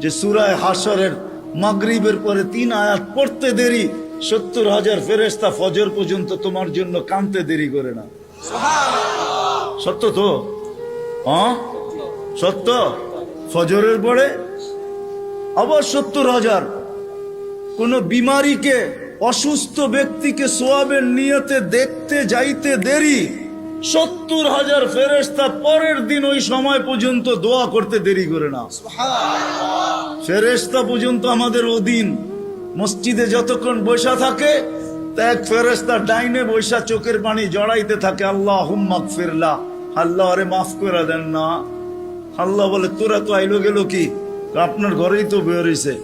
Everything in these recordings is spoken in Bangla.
যে সূরা হাশরের মাগরিবের পরে 3 আয়াত পড়তে দেরি 70,000 ফেরেশতা ফজর পর্যন্ত তোমার জন্য কাঁদতে দেরি করে না। সত্য তো? হ্যাঁ সত্য। ফজরের পরে আবার 70,000। কোন বিমারীকে, অসুস্থ ব্যক্তিকে সোয়াবের নিয়তে দেখতে যাইতে দেরি 70,000 ফেরেশতা পরের দিন ওই সময় পর্যন্ত দোয়া করতে দেরি করে না। ফেরেশতা পর্যন্ত আমাদের অধীন। মসজিদে যতক্ষণ বসা থাকে এক ফেরেশতা ডাইনে বসা চোখের পানি জড়াইতে থাকে, আল্লাহুম্মা গফিরলা, আল্লাহ আরে মাফ করে দেন না। আল্লাহ বলে তোরা তো আইলো গেল কি, আপনার ঘরেই তো বের হইছে।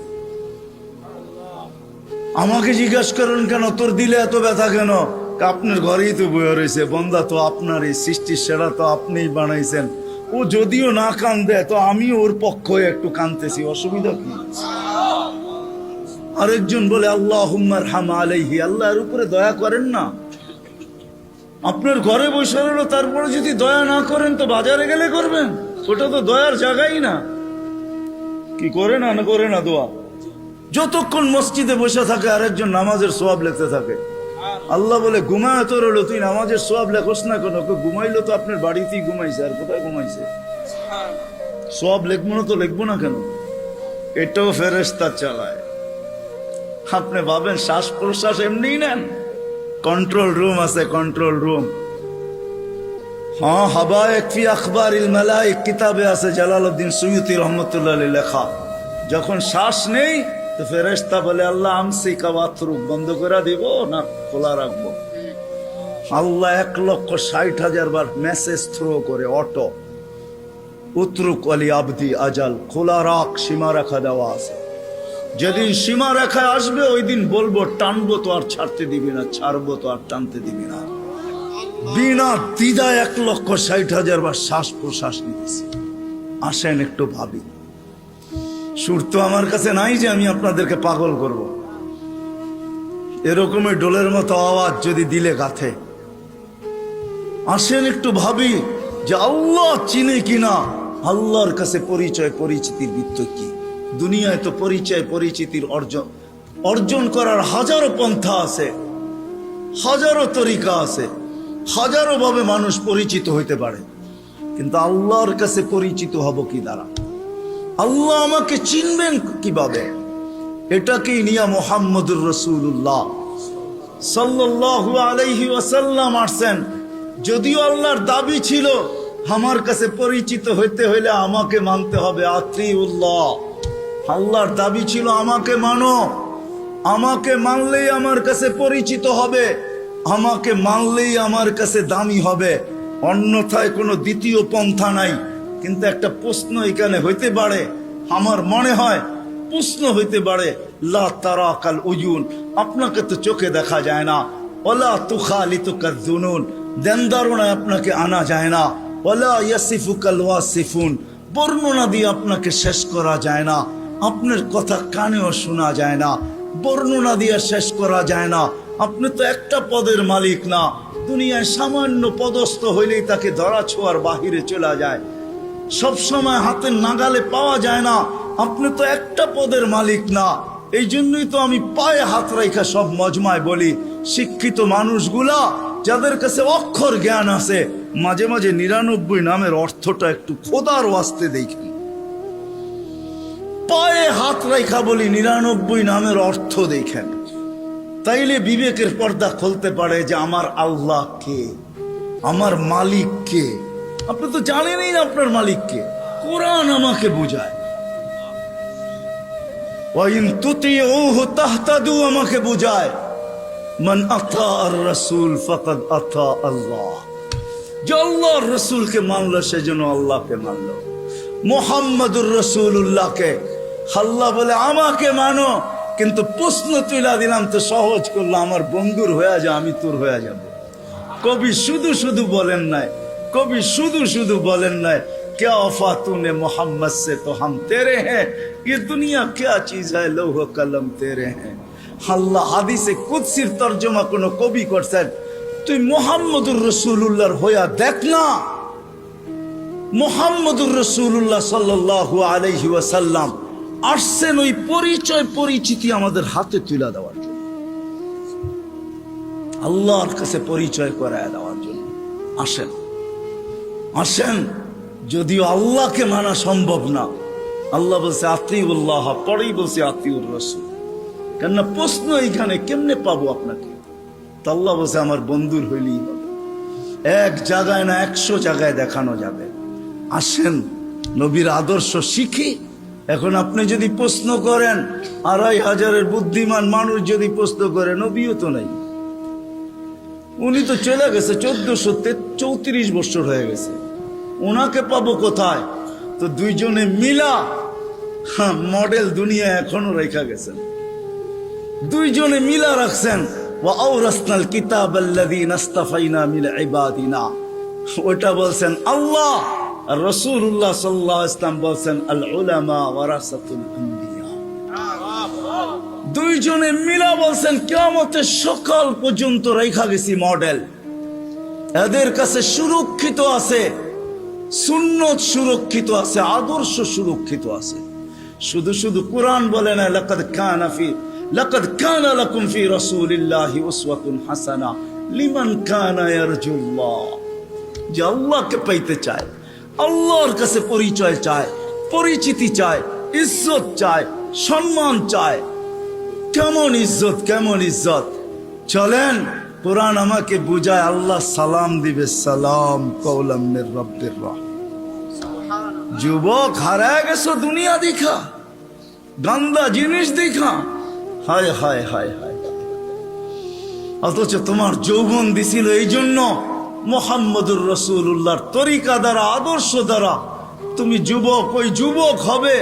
আমাকে জিজ্ঞাসা করেন কেন তোর দিলে এত ব্যথা কেন? আপনার ঘরেই তো বয়ে রয়েছে। বন্দা তো আপনারই, সৃষ্টির সেরা তো আপনিই বানাইছেন। ও যদিও না কান্দে তো আমি ওর পক্ষ হয়ে একটু কান্দতেছি, অসুবিধা কি? আরেকজন বলে আল্লাহুম্মা আরহাম আলাইহি, আল্লাহর উপরে দয়া করেন না। আপনার ঘরে বসে রইল, তারপরে যদি দয়া না করেন তো বাজারে গেলে করবেন, ওটা তো দয়ার জায়গাই না। কি করে না না করে না দোয়া? যতক্ষণ মসজিদে বসে থাকে আরেকজন নামাজের সোয়াব লিখতে থাকে। আল্লাহ বলে ঘুমায় তো রইল, তুই নামাজের সোয়াব লেখোস না কেন? ঘুমাইলো তো আপনার বাড়িতেই ঘুমাইছে, আর কোথায় ঘুমাইছে? সোয়াব লিখবো না তো লিখবো না কেন? এটাও ফেরেশতা চালায়। আপনি ভাবেন শ্বাস প্রশ্বাস এমনি নেন? কন্ট্রোল রুম আছে, কন্ট্রোল রুম। হ্যাঁ, হাবায়েক ফি আখবারিল মালায়েক কিতাবে আছে, জালালউদ্দিন সুয়ুতি রহমাতুল্লাহ আলাইহি লেখা। যখন শ্বাস নেই তো ফেরেশতা বলে আল্লাহ আমসিকা ওয়াতরুক, বন্ধ করে দিব না খোলা রাখবো? আল্লাহ 1,60,000 বার মেসেজ থ্রো করে, অটো উতরুক আলী আবদি আজাল, খোলা রাখ, সীমা রেখা দেওয়া আছে। যেদিন সীমা রেখায় আসবে ওই দিন বলবো টানবো তো আর ছাড়তে দিবি না, ছাড়বো তো আর টানতে দিবি না। বিনা দ্বিধায় 1,60,000 বার শ্বাস প্রশ্বাস নিতেছি। আসেন একটু ভাবি। সুর তো আমার কাছে নাই যে আমি আপনাদেরকে পাগল করব। এরকমই ডোলের মতো আওয়াজ যদি দিলে গাথে। আসেন একটু ভাবি যে আল্লাহ চিনে কিনা, আল্লাহর কাছে পরিচয় পরিচিতির বৃত্ত কি? দুনিয়ায় তো পরিচয় পরিচিতির অর্জন করার হাজারো পন্থা আছে, হাজারো তরিকা আছে, হাজারো ভাবে মানুষ পরিচিত হইতে পারে। কিন্তু আল্লাহর কাছে পরিচিত হব কি দ্বারা? আল্লাহ আমাকে চিনবেন কিভাবে? এটাকেই নিয়ে মুহাম্মদুর রাসূলুল্লাহ সাল্লাল্লাহু আলাইহি ওয়াসাল্লাম আসছেন। যদিও আল্লাহর দাবি ছিল আমার কাছে পরিচিত হইতে হইলে আমাকে মানতে হবে, আতিউল্লাহ। আল্লাহর দাবি ছিল আমাকে মানো, আমাকে মানলেই আমার কাছে পরিচিত হবে, আমাকে মানলেই আমার কাছে দামি হবে, অন্যথায় কোনো দ্বিতীয় পন্থা নাই। কিন্তু একটা প্রশ্ন এখানে হইতে পারে, আমার মনে হয় প্রশ্ন হইতে পারে, লা তারাকাল উয়ুন, আপনাকে তো চোখে দেখা যায় না, ওয়ালা তুখালিতুকাজ জুনুন, দেন ধারণায় আপনাকে আনা যায় না, ওয়ালা ইয়াসিফুকাল ওয়াসিফুন, বর্ণনা দিয়ে আপনাকে শেষ করা যায় না, আপনার কথা কানেও শোনা যায় না, বর্ণনা দিয়ে শেষ করা যায় না। আপনি তো একটা পদের মালিক না, দুনিয়ায় সামান্য পদস্থ হইলেই তাকে ধরা ছোঁয়ার বাহিরে চলে যায়, সব সময় হাতের নাগালে পাওয়া যায় না। আপনি তো একটা পদের মালিক না। এই জন্যই তো আমি পায়ে হাত রাখা সব মজমায় বলি, শিক্ষিত মানুষগুলা যাদের কাছে অক্ষর জ্ঞান আছে, মাঝে মাঝে 99 নামের অর্থটা একটু খোদার ওয়াস্তে দেখেন। পায়ে হাত রাখা বলি 99 নামের অর্থ দেখেন, তাইলে বিবেকের পর্দা খুলতে পারে যে আমার আল্লাহ কে, আমার মালিক কে। আপনি তো জানেনই না আপনার মালিক কে, কোরআন আমাকে বোঝায়। ওয়াইন তুতিউহু তাহতাদু আমাকে বোঝায়, মান আতা আর রাসূল ফাকাদ আতা আল্লাহ। যে আল্লাহর রাসূলকে মানলো সেজন্য আল্লাহকে মানলো। মুহাম্মাদুর রাসূলুল্লাহকে আল্লাহ বলে আমাকে মানো, কিন্তু প্রশ্ন তুইলা দিলাম তো সহজ করলো, আমার বন্ধুর হয়ে যা, আমি তোর হয়ে যাব। কবি শুধু শুধু বলেন নাই, কবি শুধু শুধু বলেন নাই, क्या वफा तूने मोहम्मद से तो हम तेरे हैं, ये दुनिया क्या चीज है, लौह कलम तेरे हैं। আল্লাহ হাদিসে কুদসির তরজমা কোন কবি করছেন, তুই মুহাম্মদুর রাসূলুল্লাহর হইয়া দেখ না। মুহাম্মদুর রাসূলুল্লাহ সাল্লাল্লাহু আলাইহি ওয়াসাল্লাম আসছেন ওই পরিচয় পরিচিতি আমাদের হাতে তুলে দেওয়ার জন্য, আল্লাহর কাছে পরিচয় করায় দেওয়ার জন্য। আসেন আসেন, যদিও আল্লাহকে মানা সম্ভব না। আল্লাহ বলছে আতিউল্লাহ, পরেই বলছে আতিউর রাসূল। কেননা প্রশ্ন এইখানে কেমনে পাবো আপনাকে? তো আল্লাহ বলছে আমার বন্ধুর হইলেই হবে। এক জায়গায় না 100 জায়গায় দেখানো যাবে। আসেন নবীর আদর্শ শিখি। এখন আপনি যদি প্রশ্ন করেন, 2500-এর বুদ্ধিমান মানুষ যদি প্রশ্ন করে, নবীও তো নাই, উনি তো চলে গেছে, 1434 বছর হয়ে গেছে, ওনাকে পাবো কোথায়? তো দুইজনে মিলা মডেল দুনিয়া এখনো রেখা গেছেন, দুইজনে মিলা রাখছেন। ওয়া আওরাসনাল কিতাবাল্লাযীনা ইসতাফাইনা মিন ইবাদিনা, ওটা বলছেন আল্লাহ। আর রাসূলুল্লাহ সাল্লাল্লাহু আলাইহি ওয়াসাল্লাম বলছেন আল উলামা ওয়ারাসাতুল আম্বিয়া। দুইজনে মিলা বলছেন কিয়ামতের সকাল পর্যন্ত রেখা গেছি মডেল। এদের কাছে সুরক্ষিত আছে, সুন্নত সুরক্ষিত আছে, আদর্শ সুরক্ষিত আছে। শুধু শুধু কোরআন বলে না, লাকাদ কানা লাকুম ফি রাসূলিল্লাহি উসওয়াতুন হাসানাহ লিমান কানা ইয়ারজুল্লাহ। যে আল্লাহকে পাইতে চায়, আল্লাহর কাছে পরিচয় চায়, পরিচিতি চায়, ইজ্জত চায়, সম্মান চায়। কেমন ইজ্জত, কেমন ইজ্জত! চলেন কোরআন আমাকে বুঝায়, আল্লাহ সালাম দিবে, সালাম কওলাম মির রাব্বির রাহিম। যুবক হারায় গেছো দুনিয়া দেখা, গান্দা জিনিস দেখা, হায় হায় হায় হায়। অথচ তোমার যৌবন দিছিল এই জন্য মুহাম্মদুর রাসূলুল্লাহর তরিকা দ্বারা, আদর্শ দ্বারা তুমি যুবক, ওই যুবক হবে,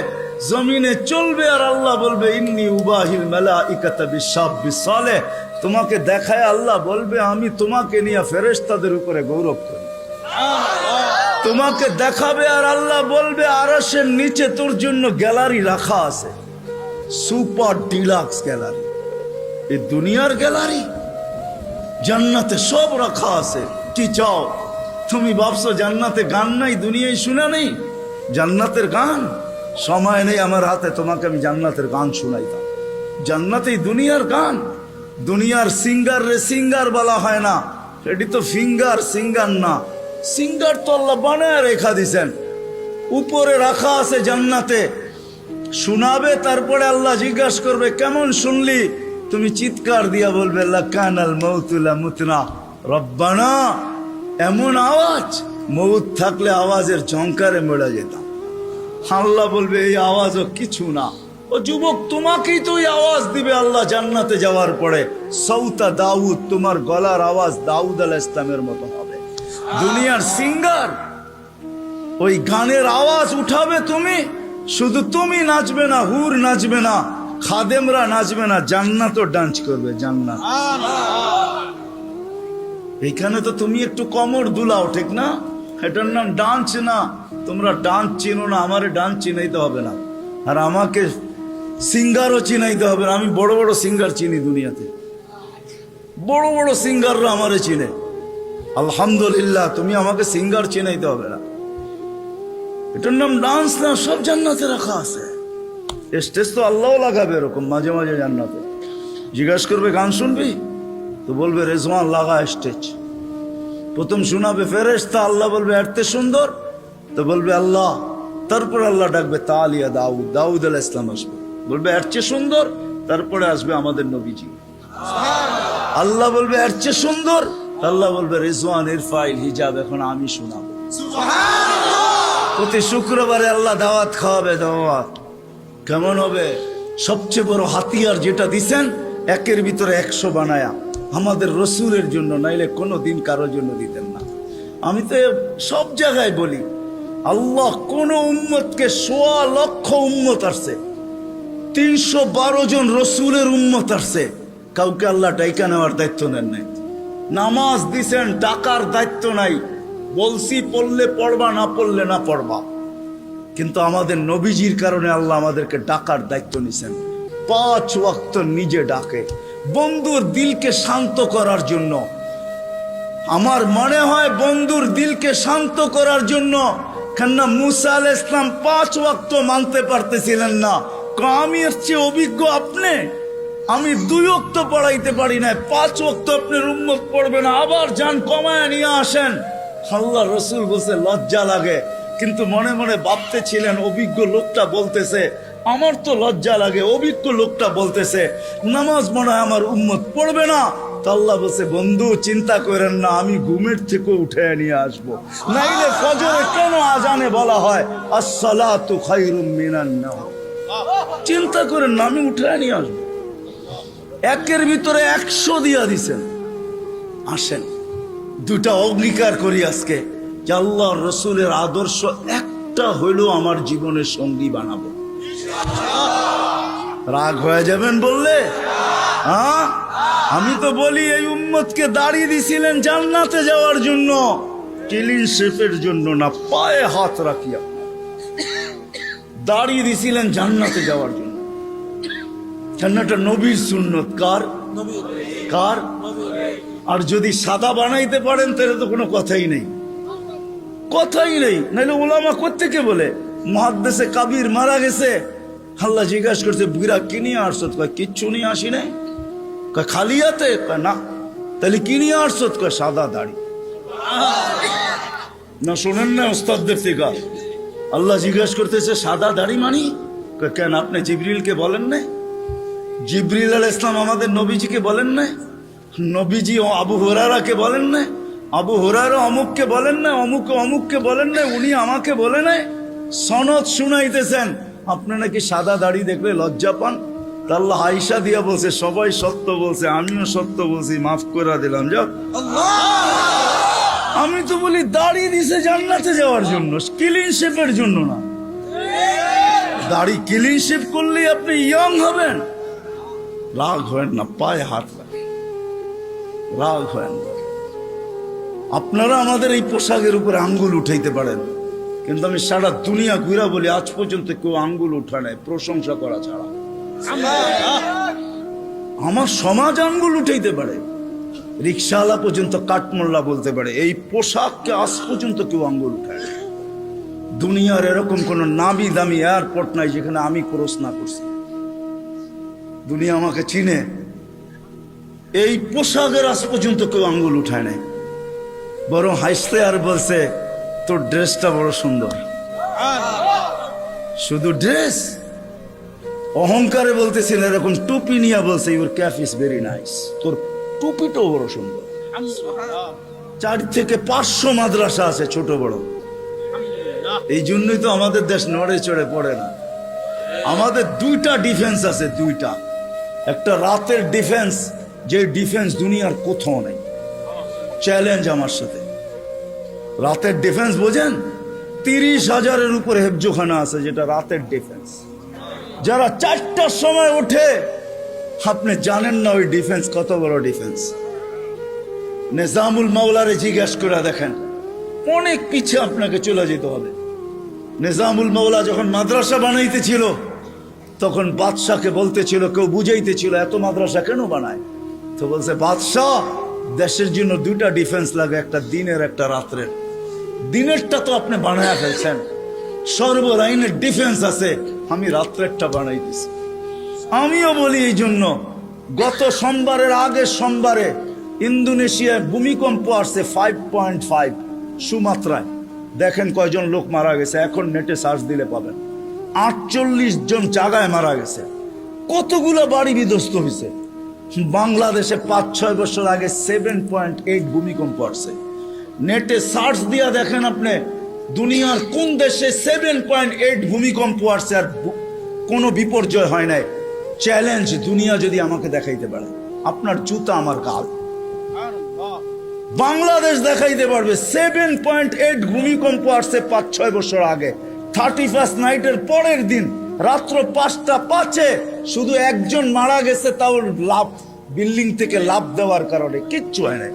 জমিনে চলবে। আর আল্লাহ বলবে ইন্নী উবাহিল মালাইকাতা বিশাব্বিস সালেহ, তোমাকে দেখায় আল্লাহ বলবে আমি তোমাকে নিয়ে ফেরেশতাদের উপরে গৌরব করি। তোমাকে দেখাবে আর আল্লাহ বলবে আরশের নিচে তোর জন্য গ্যালারি রাখা আছে, সুপার ডিলাক্স গ্যালারি। এই দুনিয়ার গ্যালারি, জান্নাতে সব রাখা আছে। কি চাও তুমি? ভাবছো জান্নাতে গান নাই, দুনিয়ায় শুনা নেই জান্নাতের গান? সময় নেই আমার হাতে, তোমাকে আমি জান্নাতের গান শুনাইতাম। জান্নাতেই দুনিয়ার গান। দুনিয়ার সিঙ্গার রে সিঙ্গার বলা হয় না, এটি তো ফিঙ্গার, সিঙ্গার না। সিঙ্গার তো আল্লাহ বানায় রেখা দিছেন, উপরে রাখা আছে জান্নাতে। শোনাবে, তারপরে আল্লাহ জিজ্ঞাসা করবে কেমন শুনলি? তুমি চিৎকার দিয়া বলবে লাকানাল মাউতু লা মুতনা রব্বানা। এমন আওয়াজ, মৌত থাকলে আওয়াজের ঝংকারে মরে যেতাম। আল্লাহ বলবে এই আওয়াজও কিছু না। ও যুবক, তোমাকেই তো ওই আওয়াজ দিবে আল্লাহ জান্নাতে যাওয়ার পরে। সৌতা দাউদ, তোমার গলার আওয়াজ দাউদ আলাইহিস সালামের মতো হবে। দুনিয়ার সিঙ্গার ওই গানের আওয়াজ উঠাবে তুমি, শুধু তুমি নাচবে না, হুর নাচবে না, খাদেমরা নাচবে না, জান্নাতও ডান্স করবে। জান্নাত এখানে তো তুমি একটু কমর দুলাও, ঠিক না? এটার নাম ডান্স না। তোমরা ডান্স চিনো না, আমারে ডান্স চিনাইতে হবে না, আর আমাকে সিঙ্গারও চিনাইতে হবে না। আমি বড় বড় সিঙ্গার চিনি দুনিয়াতে, বড় বড় সিঙ্গাররা আমারে চিনে। আলহামদুলিল্লাহ, তুমি আমাকে সিঙ্গার চিনাইতে হবে না। এটার নাম ডান্স না, সব জান্নাতে রাখা আছে। স্টেজ তো আল্লাহও লাগাবে এরকম মাঝে মাঝে জান্নাতে। জিজ্ঞাসা করবে গান শুনবি? তো বলবে রেজওয়ান লাগা স্টেজ। প্রথম শোনাবে ফেরেশতা, আল্লাহ বলবে এরতে সুন্দর, তো বলবে আল্লাহ। তারপরে আল্লাহ ডাকবে তালিয়া দাউদ, দাউদ আলাইহিস সালাম আসবে, বলবে এর চেয়ে সুন্দর। তারপরে আসবে আমাদের নবীজি, আল্লাহ বলবে এর চেয়ে সুন্দর। আল্লাহ বলবে রেজওয়ান ইরফাইল হিজাব, এখন আমি শোনাবো। প্রতি শুক্রবারে আল্লাহ দাওয়াত খাওয়াবে। দাওয়াত কেমন হবে? সবচেয়ে বড় হাতিয়ার যেটা দিছেন, একের ভিতরে 100 বানায়া আমাদের রসুলের জন্য, নাইলে কোনো দিন কারোর জন্য দিতেন না। আমি তো সব জায়গায় বলি, আল্লাহ কোন উম্মতকে 1.25 লক্ষ উম্মত আসছে, 312 জন রসুলের উম্মত আসছে, কাউকে আল্লাহ ডাইকা নেওয়ার দায়িত্ব নেন নাই। নামাজ দিছেন, ডাকার দায়িত্ব নাই। বলছি পড়লে পড়বা, না পড়লে না পড়বা। কিন্তু আমাদের নবীজির কারণে আল্লাহ আমাদেরকে ডাকার দায়িত্ব নিছেন। 5 ওয়াক্ত নিজে ডাকে, বন্ধুর দিলকে শান্ত করার জন্য। আমার মনে হয় বন্ধুর দিলকে শান্ত করার জন্য। কেননা মুসা আলাইহিস সালাম 5 ওয়াক্ত মানতে পারতেছিলেন না, আমি এর চেয়ে অভিজ্ঞ আপনি? আমি 2 ওয়াক্ত পড়াইতে পারি না, 5 ওয়াক্ত আপনার উম্মত পড়বে না, আবার যান কমায় নিয়ে আসেন। আল্লাহ রসুল বলছে লজ্জা লাগে, কিন্তু মনে মনে ভাবতে ছিলেন অভিজ্ঞ লোকটা বলতেছে, আমার তো লজ্জা লাগে, অভিজ্ঞ লোকটা বলতেছে নামাজ মনে হয় আমার উম্মত পড়বে না। তো আল্লাহ বলছে বন্ধু চিন্তা করেন না, আমি ঘুমের থেকে উঠে নিয়ে আসবো। নাইলে ফজরে কেন আজানে বলা হয় আসসালাতু খায়রুম মিনান নাওম? চিন্তা করেন না, আমি উঠে নিয়ে আসবো। 1-এর ভিতরে 100 দিয়া দিছেন। আসেন 2টা অঙ্গীকার করি আজকে যে আল্লাহ রসুলের আদর্শ একটা হইলেও আমার জীবনের সঙ্গী বানাবো। রাগ হয়ে যাবেন বললে? হ্যাঁ, আমি তো বলি এই উম্মতকে দাড়ি দিছিলেন জান্নাতে যাওয়ার জন্য, ক্লিন শেপের জন্য না। পায়ে হাত রাখিয়া দাড়ি দিছিলেন জান্নাতে যাওয়ার জন্য। জান্নাতটা নবীর সুন্নত। কার? কার? আর যদি সাদা বানাইতে পারেন তাহলে তো কোনো কথাই নেই, কথাই নেই। নাইলে ওলামা কোত্থেকে বলে মুহাদ্দিসে কাবির মারা গেছে, আল্লাহ জিজ্ঞাসা করছে বুড়া কি নিয়ে আসছো? কয় কিচ্ছু নিয়ে আসি নাই। কয় খালি হাতে? কয় না। তাহলে কি নিয়ে আসছো? কয় সাদা দাড়ি। না শোনেন না ওস্তাদদের থেকে? আল্লাহ জিজ্ঞাসা করতেছে সাদা দাড়ি মানি? কয় কেন আপনি জিবরিলকে বলেন নাই? জিবরিল আলাইহিস সালাম আমাদের নবীজিকে বলেন নাই? নবীজি ও আবু হুরায়রাকে বলেন নাই? আবু হুরায়রা অমুককে বলেন না, অমুকে অমুককে বলেন নাই, উনি আমাকে বলে নাই? সনদ শুনাইতেছেন, আপনি নাকি সাদা দাড়ি দেখলে লজ্জা পান। তা আল্লাহ আয়েশা দিয়া বলছে সবাই সত্য বলছে, আমিও সত্য বলছি, মাফ করে দিলাম। যাও, আমি তো বলি দাড়ি দিছে জান্নাতে যাওয়ার জন্য, ক্লিন শেপের জন্য না। দাড়ি ক্লিন শেপ করলেই আপনি ইয়ং হবেন। রাগ হয় না, পায়ে হাত লাগে, রাগ হয় না। আপনারা আমাদের এই পোশাকের উপরে আঙ্গুল উঠাইতে পারেন, কিন্তু আমি সারা দুনিয়া ঘুরা বলি আজ পর্যন্ত কেউ আঙ্গুল উঠা নাই প্রশংসা করা ছাড়া। আমার সমাজ আঙ্গুল উঠাইতে পারে, রিক্সাওয়ালা পর্যন্ত কাঠমোল্লা বলতে পারে, এই পোশাককে আজ পর্যন্ত কেউ আঙ্গুল উঠায়। দুনিয়ার এরকম কোন নামি দামি এয়ারপোর্ট নাই যেখানে আমি ক্রস না করছি। দুনিয়া আমাকে চিনে, এই পোশাকের আজ পর্যন্ত কেউ আঙ্গুল উঠায় নাই। বরং হাসতে আর বলছে তোর ড্রেসটা বড় সুন্দর। শুধু ড্রেস, অহংকারে বলতেছিল, এরকম টুপি নিয়ে বলছে your cap is very nice, তোর টুপিটাও বড় সুন্দর। 4 থেকে 500 মাদ্রাসা আছে ছোট বড়। এই জন্যই তো আমাদের দেশ নড়ে চড়ে পড়ে না। আমাদের 2টা ডিফেন্স আছে, 2টা। একটা রাতের ডিফেন্স, যে ডিফেন্স দুনিয়ার কোথাও নেই। চ্যালেঞ্জ আমার সাথে। রাতের ডিফেন্স বোঝেন? 30,000-এর উপরে হেফজোখানা আছে, যেটা রাতের ডিফেন্স। যারা 4টার সময় ওঠে, আপনি জানেন না ওই ডিফেন্স কত বড় ডিফেন্স। নিজামুল মাওলারে জিজ্ঞাসা করে দেখেন, অনেক পিছিয়ে আপনাকে চলে যেতে হবে। নিজামুল মাওলা যখন মাদ্রাসা বানাইতেছিল, তখন বাদশাকে বলতেছিল, কেউ বুঝাইতেছিল এত মাদ্রাসা কেন বানায়? তো বলছে বাদশাহ, দেশের জন্য 2টা ডিফেন্স লাগে, একটা দিনের একটা রাত্রের। দিনেরটা তো আপনি বানায় ফেলছেন, সর্বলাইনের ডিফেন্স আছে, আমি রাত্রেরটা বানাই দিছি। আমিও বলি এই জন্য, গত সোমবারের আগের সোমবারে ইন্দোনেশিয়ায় ভূমিকম্প আসছে 5.5 সুমাত্রায়। দেখেন কয়জন লোক মারা গেছে, এখন নেটে সার্চ দিলে পাবেন। 48 জন জায়গায় মারা গেছে, কতগুলো বাড়ি বিধ্বস্ত হয়েছে। বাংলাদেশে 5-6 বছর আগে 7.8 ভূমিকম্প আসছে। নেটে সার্চ দিয়া দেখেন আপনি দুনিয়ার কোন দেশে 7.8 ভূমিকম্প আসছে আর কোনো বিপর্যয় হয় নাই। চ্যালেঞ্জ, দুনিয়া যদি আমাকে দেখাইতে পারে, আপনার জুতা আমার গাল। বাংলাদেশ দেখাইতে পারবে 7.8 ভূমিকম্প আসছে 5-6 বছর আগে। 31st নাইটের পরের দিন রাত্র 5:05 শুধু একজন মারা গেছে, তাও লাভ, বিল্ডিং থেকে লাভ দেওয়ার কারণে, কিচ্ছু হয় নাই।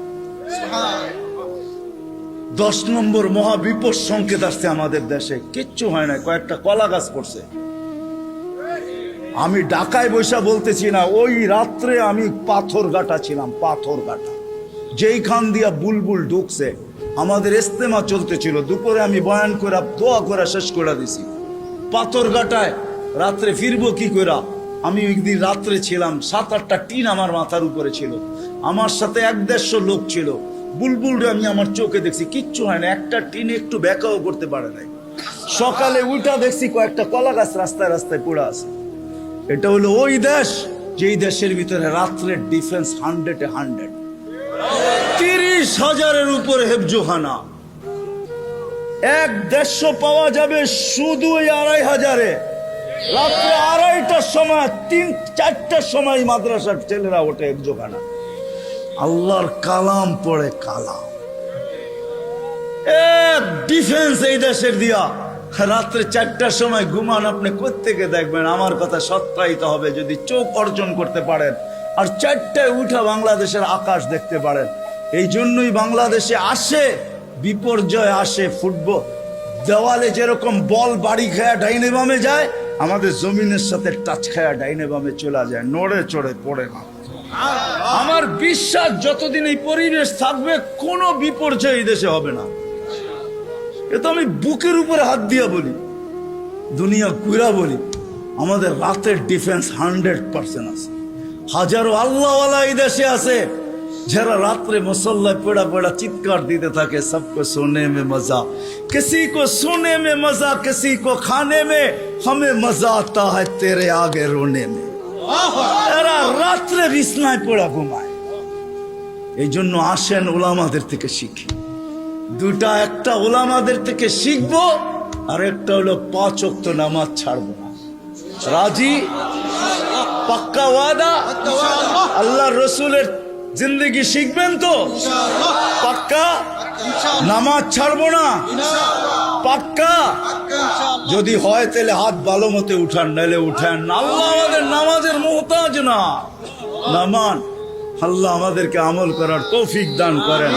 10 নম্বর মহাবিপদ সংকেত আসছে আমাদের দেশে, কিচ্ছু হয় না, কয়েকটা কলা গাছ পড়ছে। আমি ঢাকায় বৈশা বলতেছি না, ওই রাত্রে আমি পাথরঘাটা ছিলাম, পাথরঘাটা, যেইখান দিয়া বুলবুল ঢুকছে। আমাদের ইস্তেমা চলতেছিল, দুপুরে আমি বয়ান করে দোয়া করে শেষ করে দিছি। পাথরঘাটায় রাত্রে ফিরবো কি করে? আমি একদিন রাত্রে ছিলাম, 7-8টা টিন আমার মাথার উপরে ছিল, আমার সাথে 1-150 লোক ছিল। বুলবুলরে আমি আমার চোখে দেখছি, কিচ্ছু হয় না, একটা টিন একটু ব্যাকাও করতে পারে নাই। সকালে উঠা দেখছি কয়েকটা কলা গাছ রাস্তায় রাস্তায় পড়ে আছে। এটা হলো ওই দেশ যেই দেশের ভিতরে রাত্রের ডিফেন্স 100-এ 100, 30,000-এর উপরে হেফজোখানা। 1-150 পাওয়া যাবে শুধু 2,500-এ। রাত্রে 2:30টার সময়, 3-4টার সময় মাদ্রাসার ছেলেরা ওঠে হেফজোখানা, আল্লাহর কালাম পড়ে। কালাম ডিফেন্স এই দেশের দিয়া। রাত্রে 4টার সময় ঘুমান, আপনি কোত্থেকে দেখবেন? আমার কথা সত্যায়িত হবে যদি চোখ অর্জন করতে পারেন আর 4টায় উঠা বাংলাদেশের আকাশ দেখতে পারেন। এই জন্যই বাংলাদেশে আসে বিপর্যয়, আসে ফুটবল। দেওয়ালে যেরকম বল বাড়ি খায়া ডাইনে বামে যায়, আমাদের জমিনের সাথে টাচ খায়া ডাইনে বামে চলে যায়, নড়ে চড়ে পড়ে না। আমার বিশ্বাস যতদিন এই পরিবেশ থাকবে কোনো বিপর্যয় এই দেশে হবে না। এ তো আমি বুকের উপরে হাত দিয়া বলি, দুনিয়া ঘুরা বলি। আমাদের রাতের ডিফেন্স 100% আছে। হাজারো আল্লাহওয়ালা এই দেশে আছে যারা রাত্রে মুসল্লায় পড়া পড়া চিৎকার দিতে থাকে, সবকো সোনে মে মজা, কিসি কো সোনে মে মজা, কিসি কো খানে মে, হমে মজা আতা হ্যায় তেরে আগে রোনে মে। এরা রাত্রে বিছনায় পড়া ঘুমায়। এই জন্য আসেন ওলামাদের থেকে শিখি। দুটা, একটা ওলামাদের থেকে শিখবো, আর একটা হলো 5 ওয়াক্ত নামাজ ছাড়বো না। রাজি? পাক্কা ওয়াদা? আল্লাহ রসুলের জিন্দগি শিখবেন তো? পাক্কা? নামাজ ছাড়বো না? পাক্কা? যদি হয় তাহলে হাত ভালো মতো উঠান, নাইলে উঠান না। আল্লাহ আমাদের নামাজের মুহতাজ না। নামান আল্লাহ আমাদেরকে আমল করার তৌফিক দান করেন।